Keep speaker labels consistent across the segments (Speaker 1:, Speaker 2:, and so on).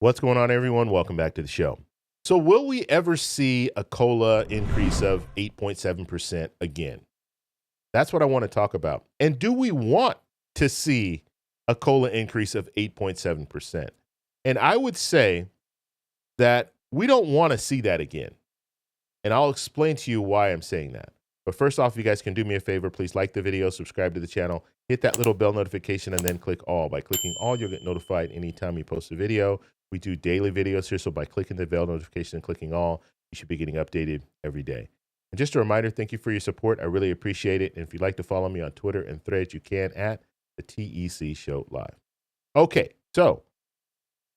Speaker 1: What's going on, everyone? Welcome back to the show. So, will we ever see a COLA increase of 8.7% again? That's what I want to talk about. And do we want to see a COLA increase of 8.7%? And I would say that we don't want to see that again. And I'll explain to you why I'm saying that. But first off, if you guys can do me a favor, please like the video, subscribe to the channel, hit that little bell notification, and then click all. By clicking all, you'll get notified anytime we post a video. We do daily videos here, so by clicking the bell notification and clicking all, you should be getting updated every day. And just a reminder, thank you for your support. I really appreciate it. And if you'd like to follow me on Twitter and Threads, you can at the TEC Show Live. Okay, so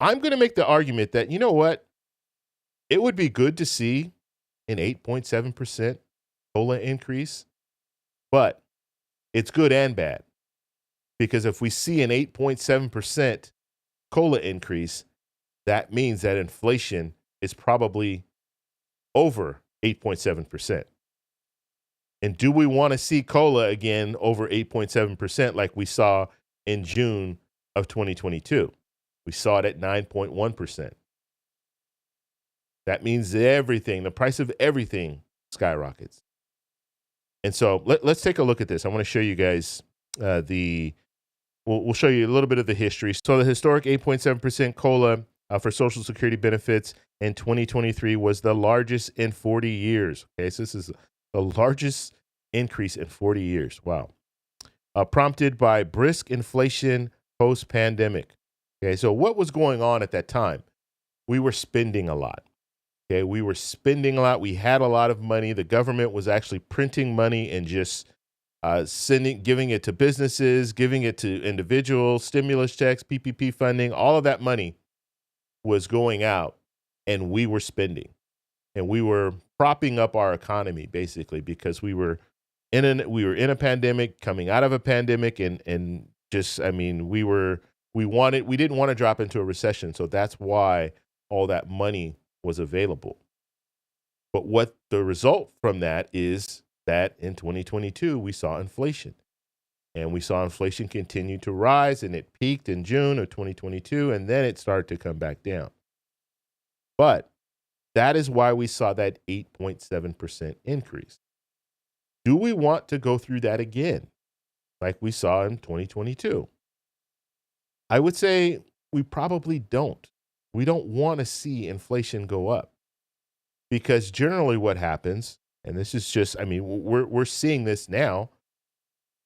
Speaker 1: I'm going to make the argument that, you know what? It would be good to see an 8.7% COLA increase, but it's good and bad. Because if we see an 8.7% COLA increase, that means that inflation is probably over 8.7%. And do we want to see COLA again over 8.7% like we saw in June of 2022? We saw it at 9.1%. That means everything, the price of everything skyrockets. And so let's take a look at this. I want to show you guys we'll show you a little bit of the history. So the historic 8.7% COLA for Social Security benefits in 2023 was the largest in 40 years. Okay, so this is the largest increase in 40 years. Wow. Prompted by brisk inflation post-pandemic. Okay, so what was going on at that time? We were spending a lot. Okay, we were spending a lot. We had a lot of money. The government was actually printing money and just giving it to businesses, giving it to individuals, stimulus checks, PPP funding, all of that money was going out, and we were spending, and we were propping up our economy basically because we were in a pandemic, coming out of a pandemic, and just we didn't want to drop into a recession, so that's why all that money was available. But what the result from that is that in 2022 we saw inflation. And we saw inflation continue to rise, and it peaked in June of 2022, and then it started to come back down. But that is why we saw that 8.7% increase. Do we want to go through that again, like we saw in 2022? I would say we probably don't. We don't want to see inflation go up, because generally what happens, and this is just, we're seeing this now,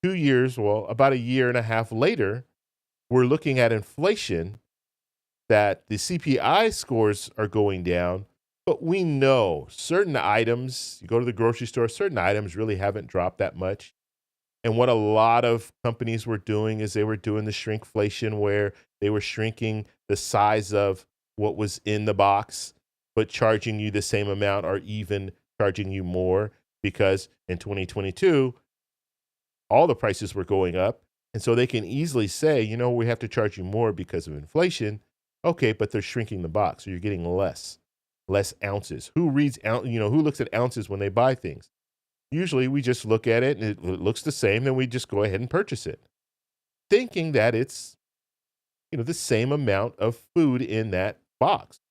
Speaker 1: 2 years, about a year and a half later, we're looking at inflation that the CPI scores are going down, but we know certain items, you go to the grocery store, certain items really haven't dropped that much. And what a lot of companies were doing is they were doing the shrinkflation, where they were shrinking the size of what was in the box, but charging you the same amount or even charging you more, because in 2022, all the prices were going up. And so they can easily say, we have to charge you more because of inflation. Okay, but they're shrinking the box, so you're getting less ounces. Who looks at ounces when they buy things? Usually we just look at it and it looks the same, then we just go ahead and purchase it, thinking that it's, the same amount of food in that box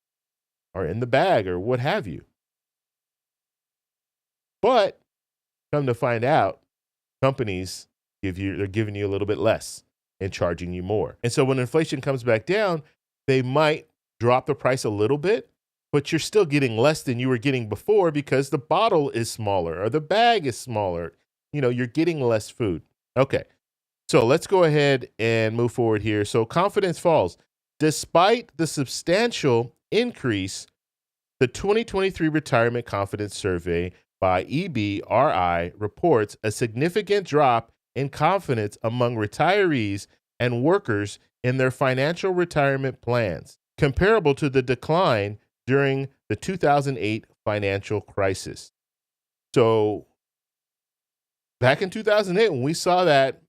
Speaker 1: or in the bag or what have you. But come to find out, companies they're giving you a little bit less and charging you more. And so when inflation comes back down, they might drop the price a little bit, but you're still getting less than you were getting before because the bottle is smaller or the bag is smaller. You're getting less food. Okay, so let's go ahead and move forward here. So confidence falls. Despite the substantial increase, the 2023 Retirement Confidence Survey by EBRI reports a significant drop in confidence among retirees and workers in their financial retirement plans, comparable to the decline during the 2008 financial crisis. So back in 2008, when we saw that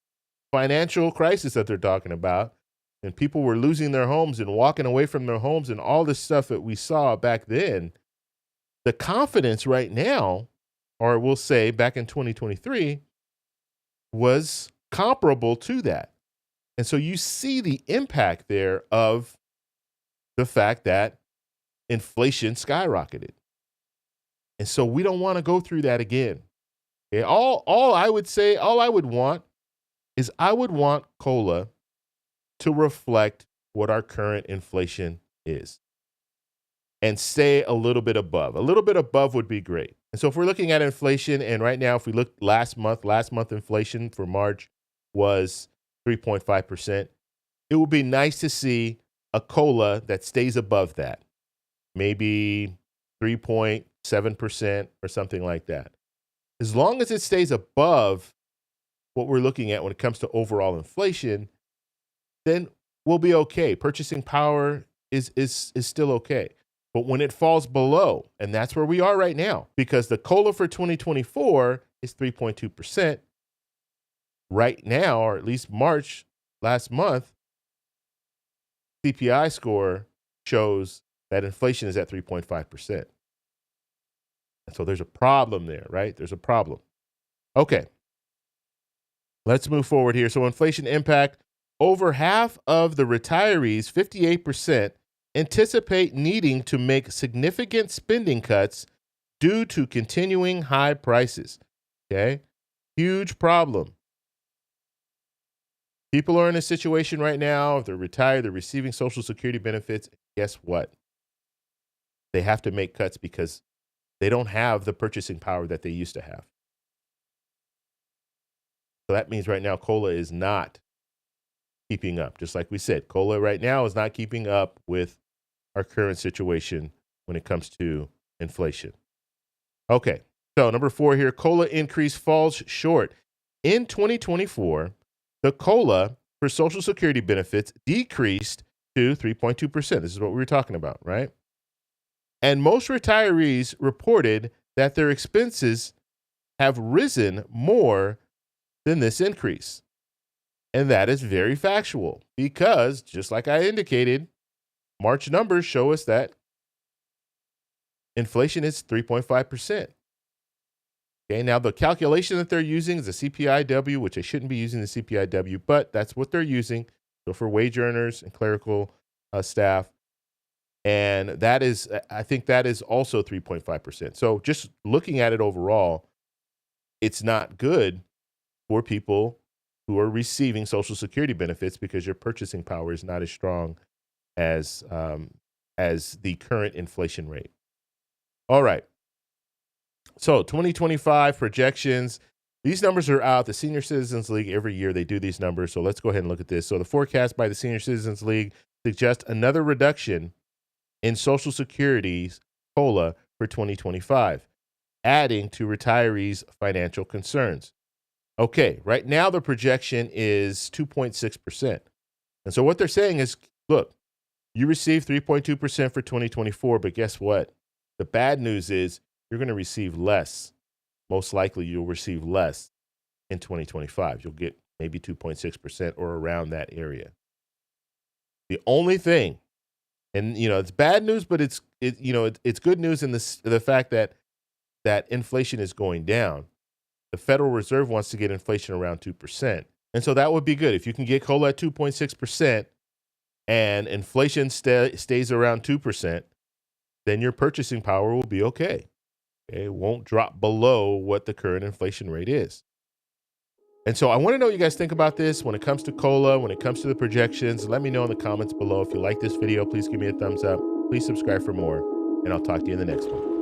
Speaker 1: financial crisis that they're talking about, and people were losing their homes and walking away from their homes and all this stuff that we saw back then, the confidence right now, or we'll say back in 2023, was comparable to that. And so you see the impact there of the fact that inflation skyrocketed. And so we don't want to go through that again. Okay? All I would say, all I would want is I would want COLA to reflect what our current inflation is and stay a little bit above. A little bit above would be great. And so if we're looking at inflation, and right now, if we look last month inflation for March was 3.5%. It would be nice to see a COLA that stays above that, maybe 3.7% or something like that. As long as it stays above what we're looking at when it comes to overall inflation, then we'll be okay. Purchasing power is still okay. But when it falls below, and that's where we are right now, because the COLA for 2024 is 3.2%. Right now, or at least March last month, CPI score shows that inflation is at 3.5%. And so there's a problem there, right? There's a problem. Okay. Let's move forward here. So inflation impact, over half of the retirees, 58%, anticipate needing to make significant spending cuts due to continuing high prices. Okay? Huge problem. People are in a situation right now, if they're retired, they're receiving Social Security benefits. Guess what? They have to make cuts because they don't have the purchasing power that they used to have. So that means right now, COLA is not keeping up. Just like we said, COLA right now is not keeping up with our current situation when it comes to inflation. Okay, so number 4 here, COLA increase falls short. In 2024, the COLA for Social Security benefits decreased to 3.2%. This is what we were talking about, right? And most retirees reported that their expenses have risen more than this increase. And that is very factual because, just like I indicated, March numbers show us that inflation is 3.5%. Okay, now the calculation that they're using is the CPIW, which they shouldn't be using the CPIW, but that's what they're using. So for wage earners and clerical staff, and that is, I think that is also 3.5%. So just looking at it overall, it's not good for people who are receiving Social Security benefits because your purchasing power is not as strong as the current inflation rate. All right. So 2025 projections, these numbers are out. The Senior Citizens League, every year they do these numbers. So let's go ahead and look at this. So the forecast by the Senior Citizens League suggests another reduction in Social Security's COLA for 2025, adding to retirees' financial concerns. Okay, right now the projection is 2.6%. And so what they're saying is, look, you received 3.2% for 2024, but guess what? The bad news is you're going to receive less. Most likely you'll receive less in 2025. You'll get maybe 2.6% or around that area. The only thing, and it's bad news, but it's good news in the fact that inflation is going down. The Federal Reserve wants to get inflation around 2%. And so that would be good. If you can get COLA at 2.6% and inflation stays around 2%, then your purchasing power will be okay. It won't drop below what the current inflation rate is. And so I want to know what you guys think about this when it comes to COLA, when it comes to the projections. Let me know in the comments below. If you like this video, please give me a thumbs up. Please subscribe for more, and I'll talk to you in the next one.